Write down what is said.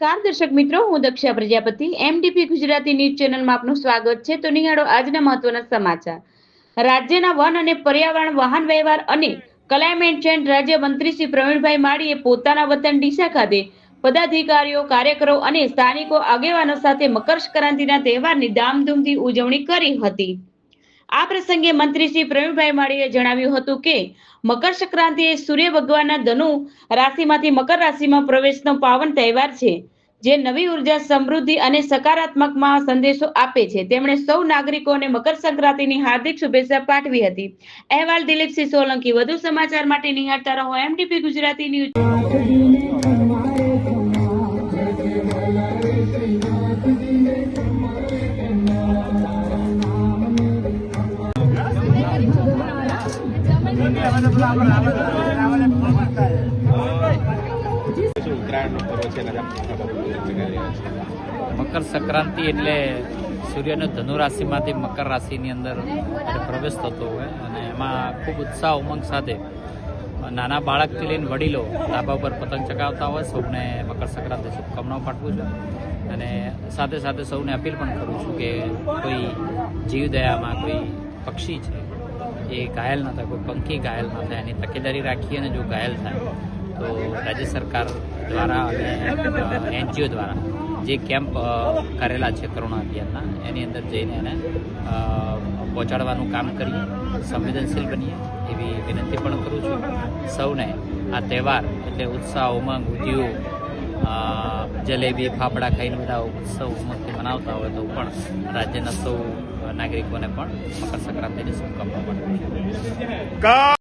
નમસ્કાર દર્શક મિત્રો, હું દક્ષા પ્રજાપતિ એમડીપી ગુજરાતી ન્યૂઝ ચેનલમાં આપનું સ્વાગત છે. તો નિહાળો આજના મહત્વના સમાચાર. રાજ્યના વન અને પર્યાવરણ, વાહન વ્યવહાર અને ક્લાઇમેટ ચેન્જ રાજ્ય મંત્રી શ્રી પ્રવીણભાઈ માળીએ પોતાના વતન ડીસા ખાતે પદાધિકારીઓ, કાર્યકરો અને સ્થાનિકો આગેવાનો સાથે મકર સંક્રાંતિના તહેવારની ધામધૂમથી ઉજવણી કરી હતી. આ પ્રસંગે મંત્રી શ્રી પ્રવીણભાઈ માળીએ જણાવ્યું હતું કે મકર સંક્રાંતિ એ સૂર્ય ભગવાનના ધનુ રાશિમાંથી મકર રાશિમાં પ્રવેશનો પાવન તહેવાર છે, જે નવી ઉર્જા, સમૃદ્ધિ અને સકારાત્મકમાં સંદેશો આપે છે. તેમણે સૌ નાગરિકોને મકર સંક્રાંતિની હાર્દિક શુભેચ્છા પાઠવી હતી. અહેવાલ દિલીપસિંહ સોલંકી. વધુ સમાચાર માટે નિહાળતા રહો એમડીપી ગુજરાતી ન્યૂઝ. મકર સંક્રાંતિ એટલે સૂર્યનો ધનુ રાશિમાંથી મકર રાશિની અંદર પ્રવેશ થતો હોય અને એમાં ખૂબ ઉત્સાહ ઉમંગ સાથે નાના બાળકથી લઈને વડીલો ધાબા પર પતંગ ચગાવતા હોય. સૌને મકર સંક્રાંતિ શુભકામનાઓ પાઠવું છું અને સાથે સાથે સૌને અપીલ પણ કરું છું કે કોઈ જીવદયામાં કોઈ પક્ષી છે એ ઘાયલ ન થાય, કોઈ પંખી ઘાયલ ન થાય, એની તકેદારી રાખીએ અને જો ઘાયલ થાય તો રાજ્ય સરકાર દ્વારા અને એનજીઓ દ્વારા જે કેમ્પ કરેલા છે કરુણા અભિયાનના, એની અંદર જઈને એને પહોંચાડવાનું કામ કરીએ, સંવેદનશીલ બનીએ એવી વિનંતી પણ કરું છું. સૌને આ તહેવાર એટલે ઉત્સાહ, ઉમંગ, ઉદ્યોગ, જલેબી, ફાફડા ખાઈને બધા ઉત્સવ ઉમંગથી મનાવતા હોય તો પણ રાજ્યના સૌ નાગરિકોને પણ મકર સંક્રાંતિની શુભકામનાઓ પાઠવું છું.